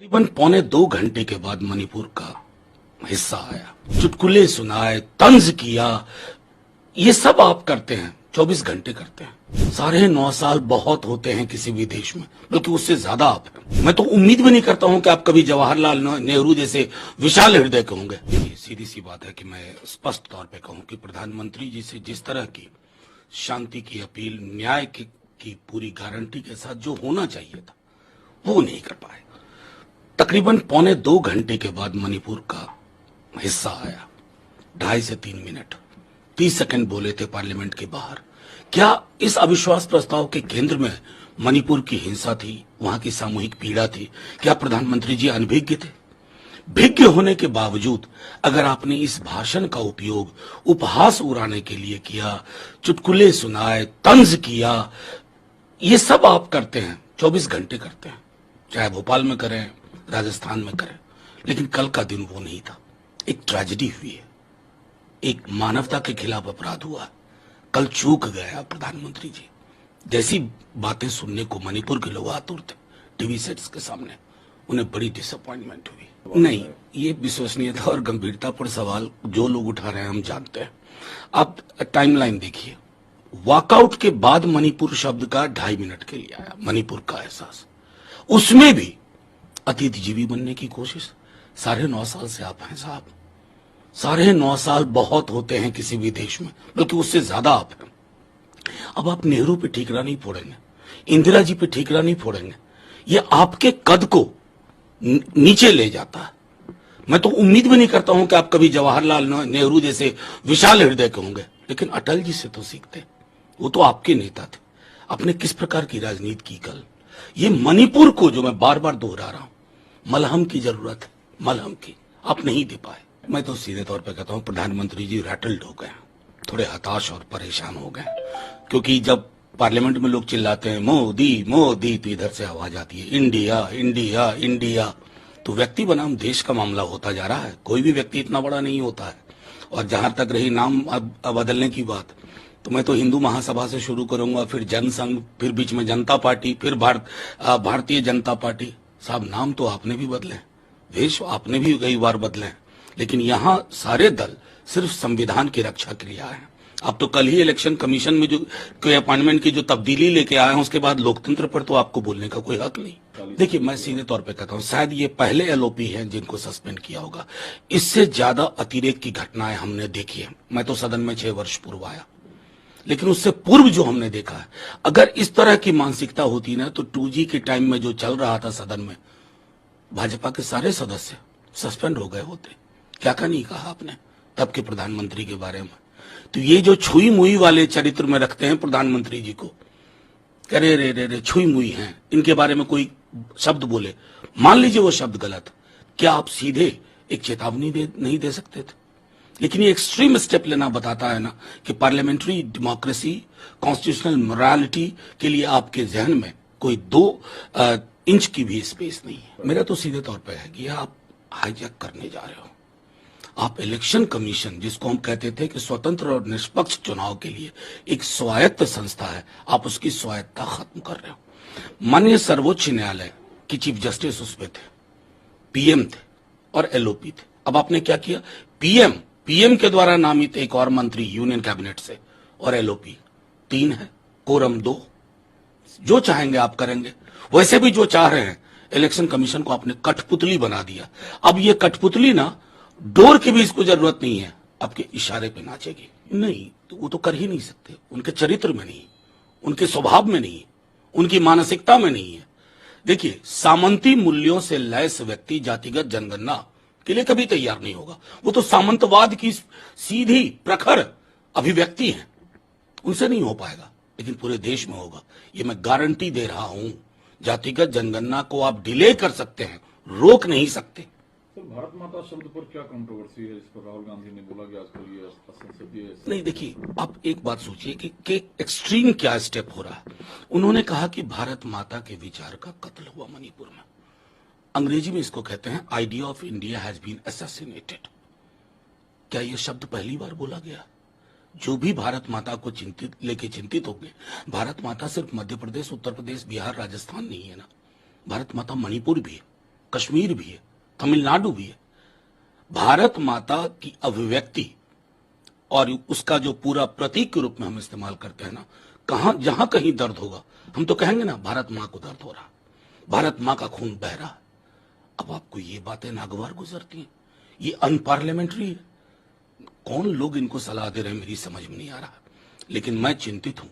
तकरीबन पौने 2 घंटे के बाद मणिपुर का हिस्सा आया, चुटकुले सुनाए, तंज किया। ये सब आप करते हैं, 24 घंटे करते हैं। 9.5 साल बहुत होते हैं किसी भी देश में, बल्कि उससे ज्यादा आप हैं। मैं तो उम्मीद भी नहीं करता हूं कि आप कभी जवाहरलाल नेहरू जैसे विशाल हृदय के होंगे। सीधी सी बात है कि मैं स्पष्ट तौर पे कहूं कि प्रधानमंत्री जी से जिस तरह की शांति की अपील, न्याय की पूरी गारंटी के साथ जो होना चाहिए था, वो नहीं कर पाए। तकरीबन पौने 2 घंटे के बाद मणिपुर का हिस्सा आया, 2.5 से 3 मिनट 30 सेकंड बोले थे पार्लियामेंट के बाहर। क्या इस अविश्वास प्रस्ताव के केंद्र में मणिपुर की हिंसा थी, वहां की सामूहिक पीड़ा थी? क्या प्रधानमंत्री जी अनभिज्ञ थे? भिज्ञ होने के बावजूद अगर आपने इस भाषण का उपयोग उपहास उड़ाने के लिए किया, चुटकुले सुनाए, तंज किया, ये सब आप करते हैं, 24 घंटे करते हैं, चाहे भोपाल में करें, राजस्थान में करें। लेकिन कल का दिन वो नहीं था। एक ट्रेजेडी हुई है, एक मानवता के खिलाफ अपराध हुआ। कल चूक गया प्रधानमंत्री जी। जैसी बातें सुनने को मणिपुर के लोग आतुर थे टीवी सेट्स के सामने, उन्हें बड़ी डिसअपॉइंटमेंट हुई। नहीं, ये विश्वसनीयता और गंभीरतापूर्ण सवाल जो लोग उठा रहे हैं हम जानते हैं। आप टाइमलाइन देखिए, वॉकआउट के बाद मणिपुर शब्द का 2.5 मिनट के लिए आया मणिपुर का एहसास। उसमें भी अतिथिजीवी बनने की कोशिश। 9.5 साल से आप हैं साहब। 9.5 साल बहुत होते हैं किसी भी देश में, बल्कि उससे ज्यादा आप हैं। अब आप नेहरू पे ठीकरा नहीं फोड़ेंगे, इंदिरा जी पे ठीकरा नहीं फोड़ेंगे। ये आपके कद को नीचे ले जाता है। मैं तो उम्मीद भी नहीं करता हूं कि आप कभी जवाहरलाल नेहरू जैसे विशाल हृदय के होंगे। लेकिन अटल जी से तो सीखते, वो तो आपके नेता थे। आपने किस प्रकार की राजनीति की कल। ये मणिपुर को जो मैं बार बार दोहरा रहा हूं, मलहम की जरूरत है, मलहम की। आप नहीं दे पाए। मैं तो सीधे तौर पे कहता हूं प्रधानमंत्री जी रैटल्ड हो गए, थोड़े हताश और परेशान हो गए। क्योंकि जब पार्लियामेंट में लोग चिल्लाते हैं मोदी मोदी, तो इधर से आवाज आती है इंडिया इंडिया इंडिया। तो व्यक्ति बनाम देश का मामला होता जा रहा है। कोई भी व्यक्ति इतना बड़ा नहीं होता है। और जहां तक रही नाम बदलने की बात, तो मैं तो हिंदू महासभा से शुरू करूंगा, फिर जनसंघ, फिर बीच में जनता पार्टी, फिर भारतीय जनता पार्टी। साहब, नाम तो आपने भी बदले, देश आपने भी कई बार बदले, लेकिन यहां सारे दल सिर्फ संविधान की रक्षा के लिए आए हैं। अब तो कल ही इलेक्शन कमीशन में जो अपॉइंटमेंट की जो तब्दीली लेके आए हैं, उसके बाद लोकतंत्र पर तो आपको बोलने का कोई हक नहीं। देखिए, मैं सीधे तौर पे कहता हूं, शायद ये पहले एलओपी हैं जिनको सस्पेंड किया होगा। इससे ज्यादा अतिरेक की घटनाएं हमने देखी है। मैं तो सदन में 6 वर्ष पूर्व आया, लेकिन उससे पूर्व जो हमने देखा है, अगर इस तरह की मानसिकता होती ना, तो 2G के टाइम में जो चल रहा था सदन में, भाजपा के सारे सदस्य सस्पेंड हो गए होते। क्या नहीं कहा आपने तब के प्रधानमंत्री के बारे में। तो ये जो छुई मुई वाले चरित्र में रखते हैं प्रधानमंत्री जी को, करे रे रे रे छुई मुई हैं, इनके बारे में कोई शब्द बोले, मान लीजिए वो शब्द गलत, क्या आप सीधे एक चेतावनी नहीं दे सकते थे? लेकिन ये एक्सट्रीम स्टेप लेना बताता है ना कि पार्लियामेंट्री डेमोक्रेसी, कॉन्स्टिट्यूशनल मोरालिटी के लिए आपके जहन में कोई 2 इंच की भी स्पेस नहीं है। मेरा तो सीधे तौर पे है कि आप हाईजैक करने जा रहे हो। आप इलेक्शन कमीशन, जिसको हम कहते थे कि स्वतंत्र और निष्पक्ष चुनाव के लिए एक स्वायत्त संस्था है, आप उसकी स्वायत्तता खत्म कर रहे हो। माननीय सर्वोच्च न्यायालय की चीफ जस्टिस उसमें थे, पीएम थे और एलओपी थे। अब आपने क्या किया? पीएम के द्वारा नामित एक और मंत्री यूनियन कैबिनेट से, और एलओपी 3 है, कोरम 2। जो चाहेंगे आप करेंगे। वैसे भी जो चाह रहे हैं, इलेक्शन कमीशन को आपने कठपुतली बना दिया। अब ये कठपुतली ना, डोर की भी इसको जरूरत नहीं है, आपके इशारे पे नाचेगी। नहीं, तो वो तो कर ही नहीं सकते। उनके चरित्र में नहीं, उनके स्वभाव में नहीं, उनकी मानसिकता में नहीं है। देखिए, सामंती मूल्यों से लैस व्यक्ति जातिगत जनगणना के लिए कभी तैयार नहीं होगा। वो तो सामंतवाद की सीधी प्रखर अभिव्यक्ति है, उनसे नहीं हो पाएगा। लेकिन पूरे देश में होगा, ये मैं गारंटी दे रहा हूं। जातिगत जनगणना को आप डिले कर सकते हैं, रोक नहीं सकते। तो भारत माता शब्द पर क्या कंट्रोवर्सी है, जिस पर राहुल गांधी ने बोला कि आजकल ये असंसदीय? नहीं, देखिए, आप एक बात सोचिए कि एक्सट्रीम क्या स्टेप हो रहा है। उन्होंने कहा कि भारत माता के विचार का कत्ल हुआ मणिपुर में। अंग्रेजी में इसको कहते हैं idea of India has been assassinated. क्या यह शब्द पहली बार बोला गया? जो भी भारत माता को चिंतित होंगे, भारत माता सिर्फ मध्य प्रदेश, उत्तर प्रदेश, बिहार, राजस्थान नहीं है ना। भारत माता मणिपुर भी है, कश्मीर भी है, तमिलनाडु भी है। भारत माता की अभिव्यक्ति और उसका जो पूरा प्रतीक के रूप में हम इस्तेमाल करते हैं ना, कहां जहां कहीं दर्द होगा हम तो कहेंगे ना, भारत मां को दर्द हो रहा, भारत मां का खून बह रहा। अब आपको ये बातें नागवार गुजरती हैं, ये अनपार्लियामेंट्री है। कौन लोग इनको सलाह दे रहे हैं मेरी समझ में नहीं आ रहा, लेकिन मैं चिंतित हूं।